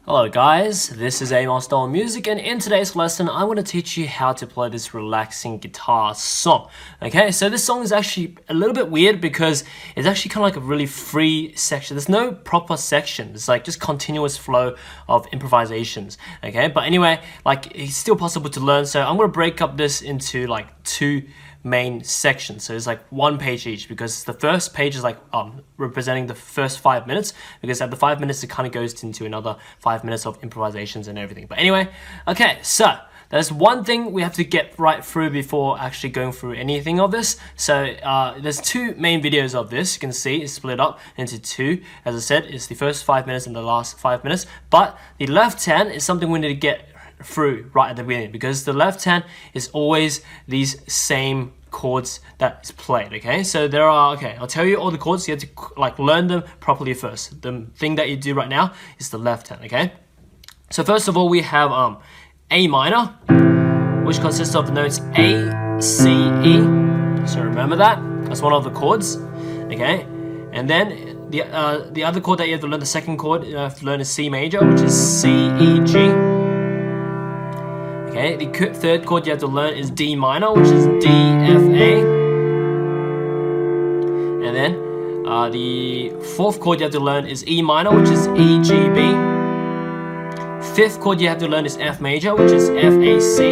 Hello guys, this is Amosdoll Music, and in today's lesson I'm going to teach you how to play this relaxing guitar song. Okay, so this song is actually a little bit weird because it's actually kind of like a really free section. There's no proper section. It's like just continuous flow of improvisations. Okay, but anyway, like it's still possible to learn, so I'm going to break up this into like two main sections. So it's like one page each, because the first page is like representing the first 5 minutes, because at the 5 minutes it kind of goes into another 5 minutes of improvisations and everything. But anyway, okay, so there's one thing we have to get right through before actually going through anything of this. So there's two main videos of this. You can see it's split up into two. As I said, it's the first 5 minutes and the last 5 minutes, but the left hand is something we need to get through right at the beginning, because the left hand is always these same chords that is played. Okay, so there are, okay, I'll tell you all the chords. You have to like learn them properly first. The thing that you do right now is the left hand. Okay, so first of all we have A minor, which consists of the notes A, C, E. So remember that, that's one of the chords. Okay, and then the other chord that you have to learn, the second chord you have to learn is C major, which is C, E, G. Okay, the third chord you have to learn is D minor, which is D, F, A. And then the fourth chord you have to learn is E minor, which is E, G, B. Fifth chord you have to learn is F major, which is F, A, C.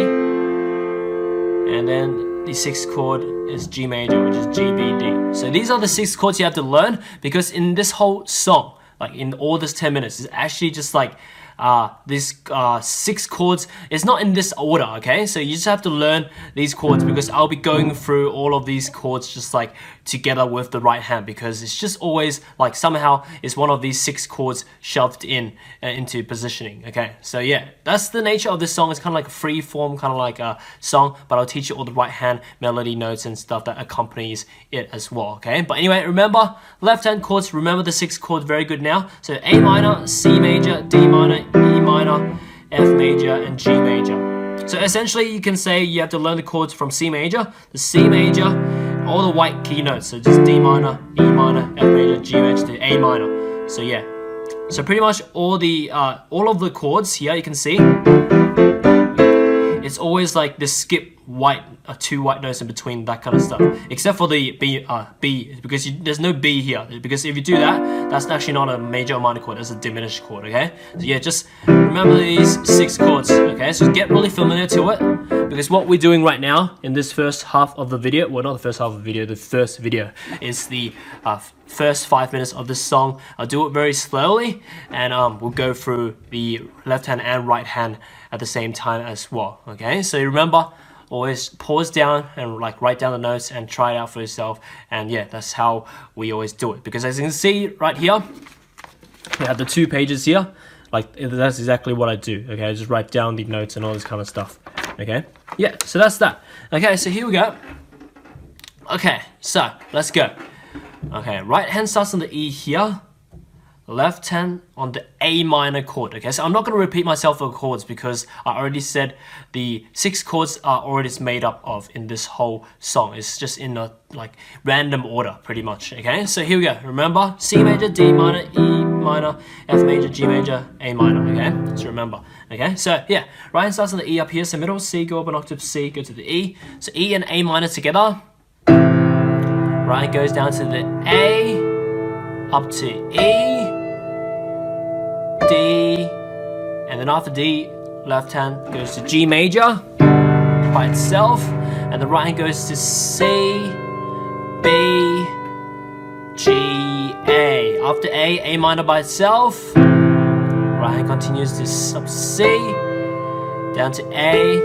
And then the sixth chord is G major, which is G, B, D. So these are the 6 chords you have to learn, because in this whole song, like in all this 10 minutes, it's actually just like these 6 chords. It's not in this order, okay? So you just have to learn these chords, because I'll be going through all of these chords just like together with the right hand, because it's just always like somehow it's one of these 6 chords shoved in into positioning. Okay, so yeah, that's the nature of this song. It's kind of like a free form, kind of like a song, but I'll teach you all the right hand melody notes and stuff that accompanies it as well. Okay, but anyway, remember left hand chords, remember the 6 chords very good now. So A minor, C major, D minor, E minor, F major, and G major. So essentially you can say you have to learn the chords from C major, the C major, all the white key notes. So just D minor, E minor, F major, G major to A minor. So yeah, so pretty much all of the chords here you can see, it's always like this skip white, 2 white notes in between, that kind of stuff, except for the B, because there's no B here, because if you do that, that's actually not a major or minor chord, that's a diminished chord. Okay, so yeah, just remember these 6 chords. Okay, so get really familiar to it, because what we're doing right now in this first half of the video, well, not the first half of the video, the first video is the first 5 minutes of this song. I'll do it very slowly, and we'll go through the left hand and right hand at the same time as well. Okay, so remember, always pause down and like write down the notes and try it out for yourself. And yeah, that's how we always do it, because as you can see right here, we have the 2 pages here. Like that's exactly what I do. Okay, I just write down the notes and all this kind of stuff. Okay, yeah, so that's that. Okay, so here we go. Okay, so let's go. Okay, right hand starts on the E here, left hand on the A minor chord. Okay, so I'm not going to repeat myself for chords, because I already said the 6 chords are already made up of in this whole song. It's just in a like random order pretty much. Okay, so here we go. Remember, C major, D minor, E minor, F major, G major, A minor. Okay, so remember. Okay, so yeah, right hand starts on the E up here, so middle C, go up an octave C, go to the E. So E and A minor together. Right goes down to the A, up to E, D, and then after D, left hand goes to G major by itself, and the right hand goes to C, B, G, A. After A minor by itself, right hand continues to sub C, down to A,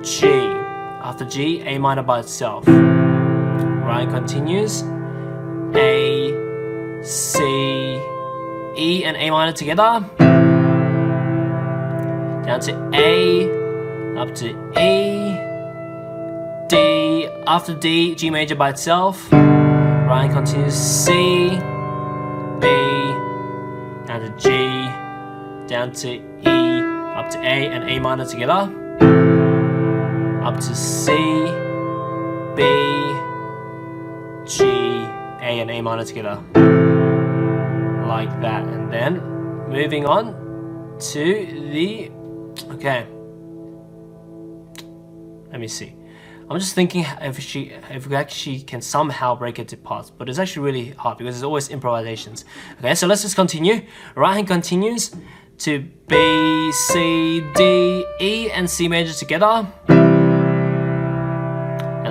G. After G, A minor by itself. Right hand continues, A, C, E and A minor together, down to A, up to E, D, after D, G major by itself, right hand continues C, B, down to G, down to E, up to A and A minor together, up to C, B, G, A and A minor together, like that. And then moving on to the, okay, let me see. I'm just thinking if we actually can somehow break it to parts, but it's actually really hard because there's always improvisations. Okay, so let's just continue. Right hand continues to B, C, D, E, and C major together. And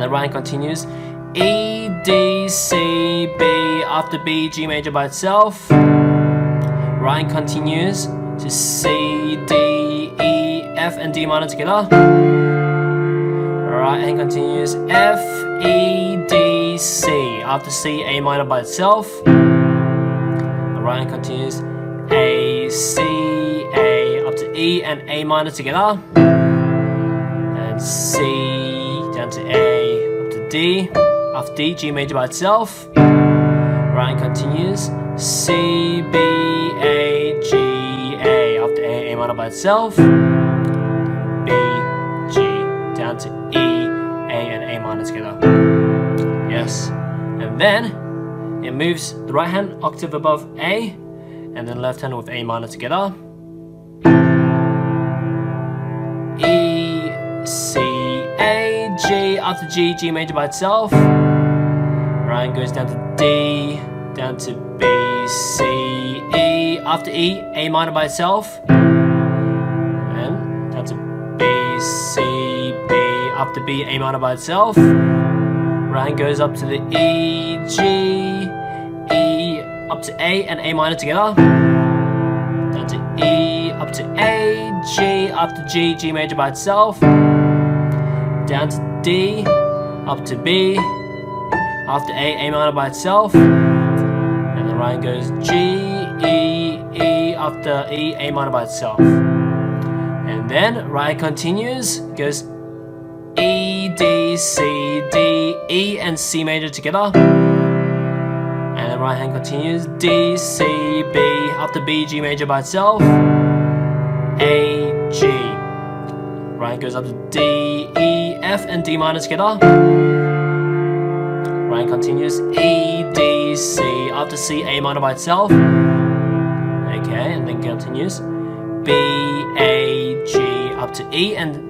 then right hand continues E, D, C, B, after B, G major by itself. Right hand continues to C, D, E, F, and D minor together. Right hand continues F, E, D, C, after C, A minor by itself. Right hand continues A, C, A, up to E and A minor together. And C, down to A, up to D, after D, G major by itself. Right hand continues C, B, A, G, A, after A, A minor by itself. B, G, down to E, A, and A minor together. Yes. And then it moves the right hand octave above A, and then left hand with A minor together. E, C, A, G, after G, G major by itself. Right hand goes down to D, down to B, C, E, after E, A minor by itself. And down to B, C, B, after B, A minor by itself. Right hand goes up to the E, G, E, up to A and A minor together. Down to E, up to A, G, after G, G major by itself. Down to D, up to B, after A, A minor by itself. And then right hand goes G, E, E, after E, A minor by itself. And then right hand continues, goes E, D, C, D, E, and C major together. And then right hand continues D, C, B, after B, G major by itself. A, G. Right hand goes up to D, E, F, and D minor together. Right hand continues E, D, C, after C, A minor by itself. Okay, and then continues B, A, G, up to E, and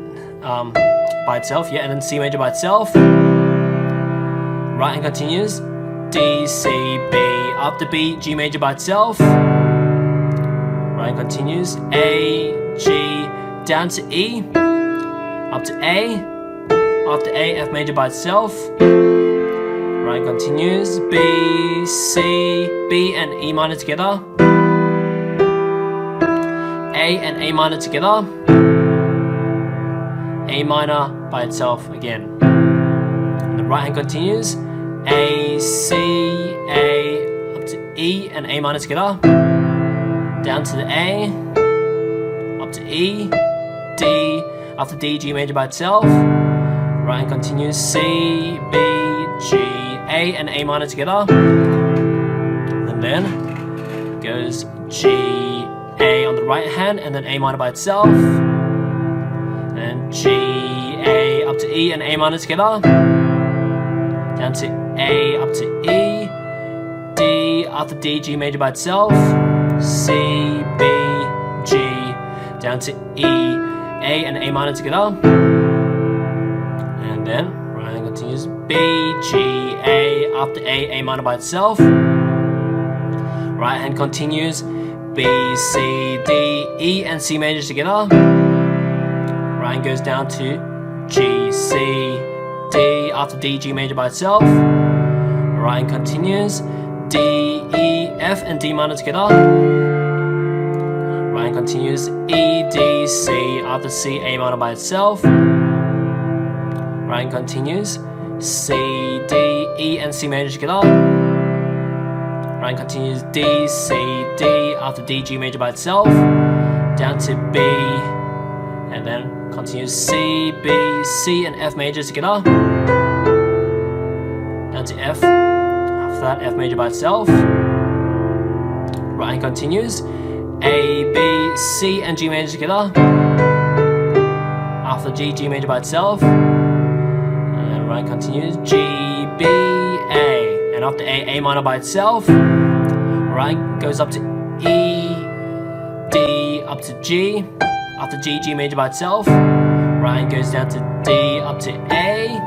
by itself, yeah, and then C major by itself. Right hand continues D, C, B, after B, G major by itself. Right hand continues A, G, down to E, up to A, after A, F major by itself. Right hand continues B, C, B, and E minor together. A and A minor together. A minor by itself again. And the right hand continues A, C, A, up to E and A minor together. Down to the A, up to E, D, after D, G major by itself. Right hand continues C, B, G, A, and A minor together. And then goes G, A on the right hand, and then A minor by itself. And G, A, up to E and A minor together. Down to A, up to E, D, after D, G major by itself. C, B, G, down to E, A, and A minor together. And then right hand continues B, G, A, after A minor by itself. Right hand continues B, C, D, E, and C major together. Right hand goes down to G, C, D, after D, G major by itself. Right hand continues D, E, F, and D minor together. Right hand continues E, D, C, after C, A minor by itself. Right hand continues C, D, E, and C major together. Right hand continues D, C, D, after D, G major by itself. Down to B, and then continues C, B, C, and F major together. Down to F, after that F major by itself. Right hand continues A, B, C, and G major together. After G, G major by itself. And then right hand continues G, B, A, and after A minor by itself. Right hand goes up to E, D up to G. After G, G major by itself. Ryan goes down to D up to A.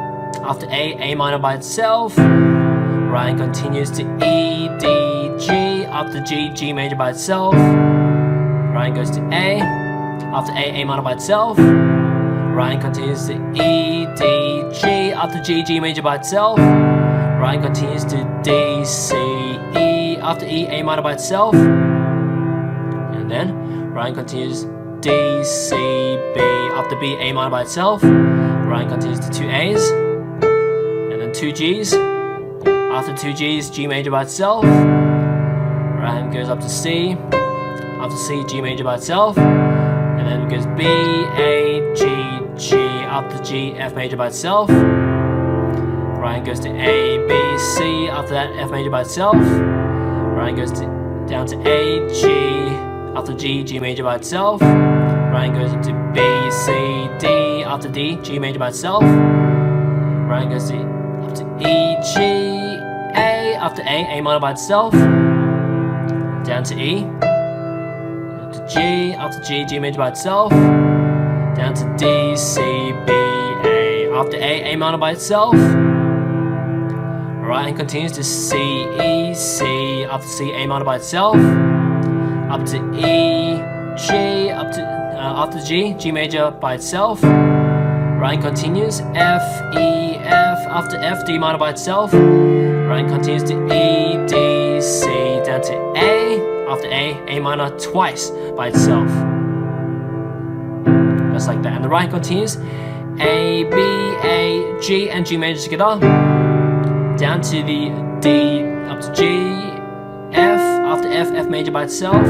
After A minor by itself. Ryan continues to E, D, G. After G, G major by itself. Ryan goes to A. After A minor by itself. Ryan continues to E, D, G. After G, G major by itself. Ryan continues to D, C, E. After E, A minor by itself. And then Ryan continues D, C, B. After B, A minor by itself. Ryan continues to 2 A's. And then 2 G's. After 2 G's, G major by itself. Ryan goes up to C. After C, G major by itself. And then it goes B, A, G, G. After G, F major by itself. Ryan goes to A, B, C. After that, F major by itself. Ryan goes down to A, G. After G, G major by itself. Ryan goes up to B, C, D. After D, G major by itself. Ryan goes up to E, G, A. After A minor by itself. Down to E. Up to G. After G, G major by itself. Down to D, C, B, A. After A minor by itself. Ryan continues to C, E, C. After C, A minor by itself. Up to E, G. After G, G major by itself. Ryan continues F, E, F. After F, D minor by itself. Ryan continues to E, D, C. Down to A. After A minor twice by itself. Just like that. And the Ryan continues A, B, A, G, and G major together. Down to the D, up to G, F. After F, F major by itself.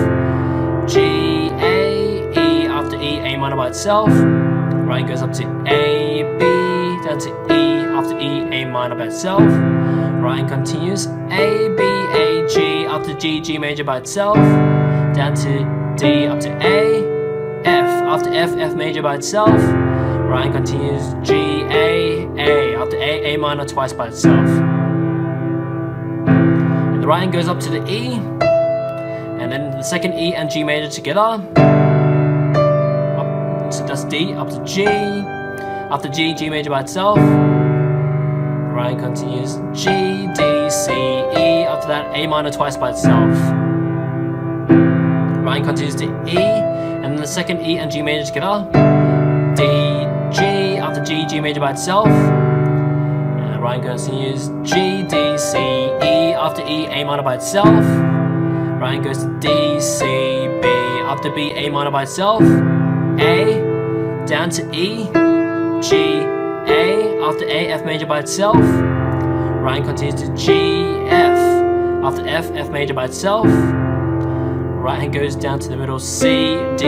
G, A, E. After E, A minor by itself. Ryan goes up to A, B. Down to E. After E, A minor by itself. Ryan continues A, B, A, G. After G, G major by itself. Down to D, up to A, F. After F, F major by itself. Ryan continues G, A. After A minor twice by itself. And the Ryan goes up to the E. And then the second E and G major together. So that's D, up to G. After G, G major by itself. Ryan continues G, D, C, E. After that, A minor twice by itself. Ryan continues to E, and then the second E and G major together. D, G. After G, G major by itself. And Ryan continues G, D, C, E. After E, A minor by itself. Ryan goes to D, C, B. After B, A minor by itself. A, down to E, G, A. After A, F major by itself. Ryan continues to G, F. After F, F major by itself. Right hand goes down to the middle, C, D,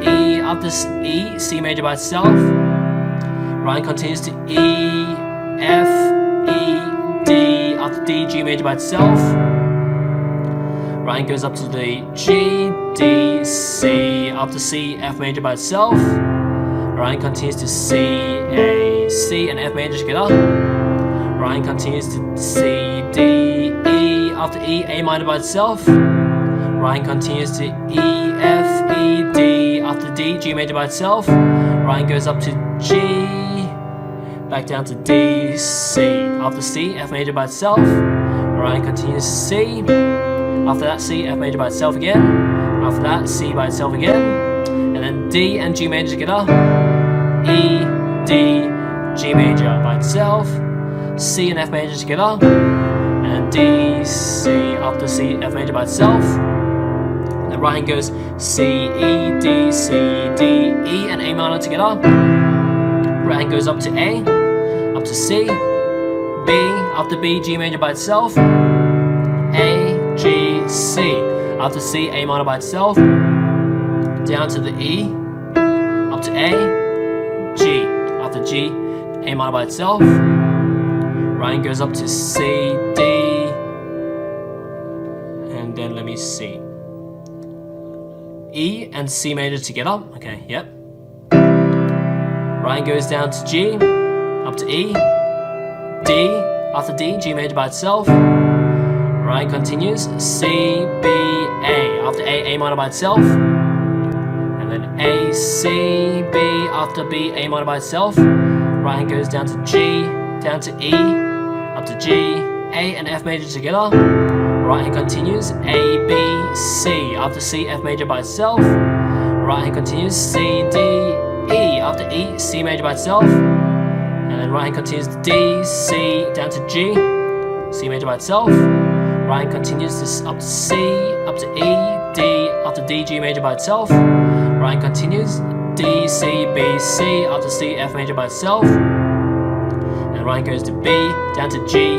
E. After E, C major by itself. Ryan continues to E, F, E, D. After D, G major by itself. Ryan goes up to the G, D, C. After C, F major by itself. Ryan continues to C, A, C and F major together. Ryan continues to C, D, E. After E, A minor by itself. Ryan continues to E, F, E, D. After D, G major by itself. Ryan goes up to G, back down to D, C. After C, F major by itself. Ryan continues to C. After that, C, F major by itself again. After that, C by itself again. And then D and G major together. E, D, G major by itself. C and F major together. And D, C. After C, F major by itself. And the right hand goes C, E, D, C, D, E and A minor together. Right hand goes up to A, up to C, B. After B, G major by itself. A, G, C. After C, A minor by itself. Down to the E, up to A, G. After G, A minor by itself. Ryan goes up to C, D, and then let me see. E and C major together. Okay, yep. Ryan goes down to G, up to E, D. After D, G major by itself. Ryan continues C, B, A. After A, A minor by itself. C, B, after B, A minor by itself. Right hand goes down to G, down to E, up to G, A and F major together. Right hand continues A, B, C, after C, F major by itself. Right hand continues C, D, E, after E, C major by itself. And then right hand continues to D, C, down to G, C major by itself. Right hand continues this up to C, up to E, D, after D, G major by itself. Right hand continues D, C, B, C, after C, F major by itself. And right hand goes to B, down to G,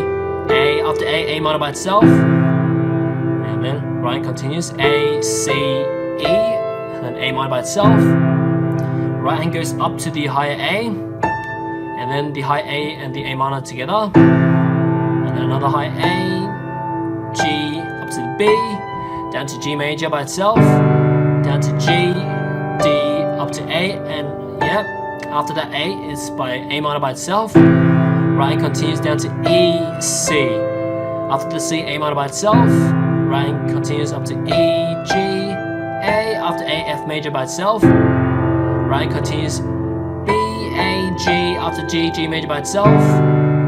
A, after A minor by itself. And then right hand continues A, C, E, and then A minor by itself. Right hand goes up to the higher A, and then the high A and the A minor together. And then another high A, G, up to the B, down to G major by itself, down to G, D, up to A, and yeah, after that A is by A minor by itself. Right hand continues down to E, C. After the C, A minor by itself. Right hand continues up to E, G, A, after A, F major by itself. Right hand continues B, A, G, after G, G major by itself.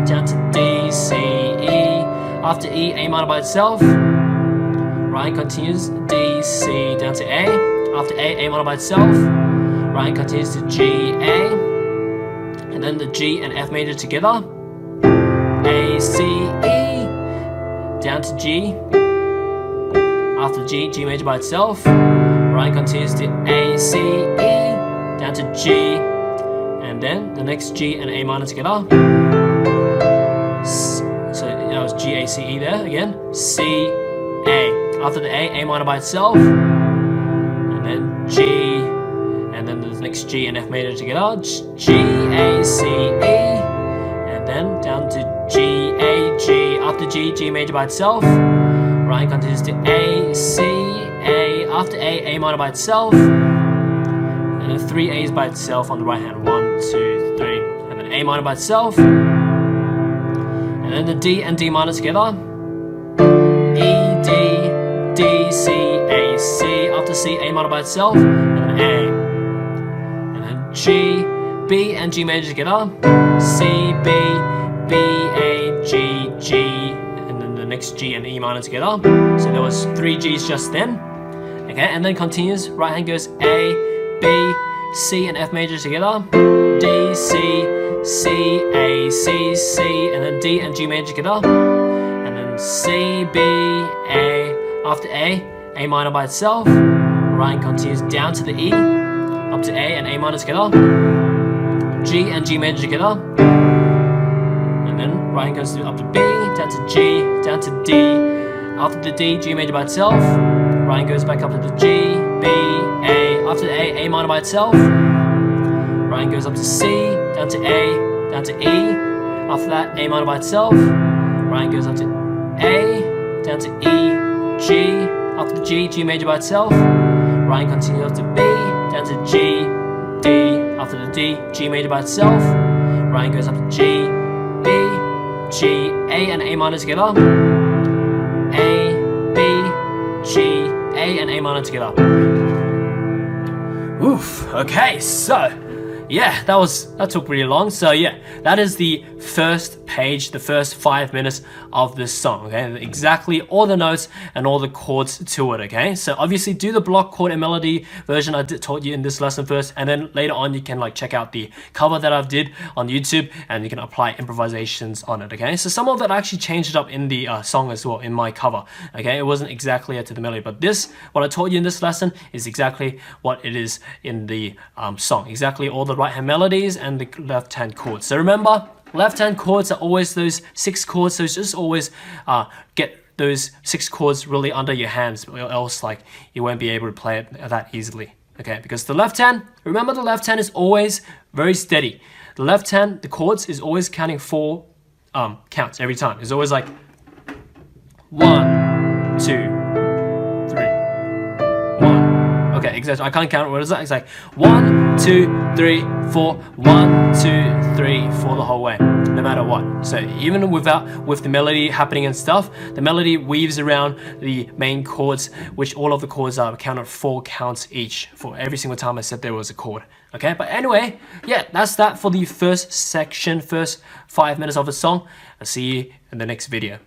Down to D, C, E, after E, A minor by itself. Right hand continues D, C, down to A, after A minor by itself. Right hand continues to G, A, and then the G and F major together. A, C, E, down to G, after G, G major by itself. Right hand continues to A, C, E, down to G, and then the next G and A minor together. So that was G, A, C, E there again. C, A. After the A minor by itself, and then G, and then the next G and F major together. G, A, C, E, and then down to G, A, G. After G, G major by itself. Right hand continues to A, C, A. After A minor by itself. And then 3 A's by itself on the right hand. 1, 2, 3. And then A minor by itself. And then the D and D minor together. E, D, D, C, A, C. After C, A minor by itself. And then A. And then G, B and G major together. C, B, B, A, G, G. And then the next G and E minor together. So there was 3 G's just then. Okay, and then continues. Right hand goes A, B, C and F major together. D, C, C, A, C, C, and then D and G major together. And then C, B, A, after A minor by itself. Right hand continues down to the E, up to A and A minor together. G and G major together. And then right hand goes up to B, down to G, down to D. After the D, G major by itself. Right hand goes back up to the G, B, A. After the A minor by itself. Right hand goes up to C, down to A, down to E. After that, A minor by itself. Right hand goes up to A, down to E, G. After the G, G major by itself. Right hand continues up to B, down to G, D. After the D, G major by itself. Right hand goes up to G, B, G, A and A minor together. A, B, G, A and A minor together. Oof, okay, so yeah, that took really long. So yeah, that is the first page, the first 5 minutes of this song, okay? Exactly all the notes and all the chords to it, okay? So obviously do the block chord and melody version I taught you in this lesson first, and then later on you can like check out the cover that I've did on YouTube and you can apply improvisations on it, okay? So some of it I actually changed it up in the song as well, in my cover, okay? It wasn't exactly to the melody, but this, what I taught you in this lesson is exactly what it is in the song, exactly all the right hand melodies and the left hand chords. So remember, left hand chords are always those 6 chords, so just always get those 6 chords really under your hands, or else like you won't be able to play it that easily, okay? Because the left hand, remember, the left hand is always very steady. The left hand, the chords is always counting 4 counts every time. It's always like 1, 2, 3, 1. Okay, exactly. I can't count. What is that? It's like 1, 2, 3, 4, 1, 2, 3, 4 the whole way, no matter what. So even with the melody happening and stuff, the melody weaves around the main chords, which all of the chords are counted 4 counts each for every single time I said there was a chord. Okay, but anyway, yeah, that's that for the first section, first 5 minutes of the song. I'll see you in the next video.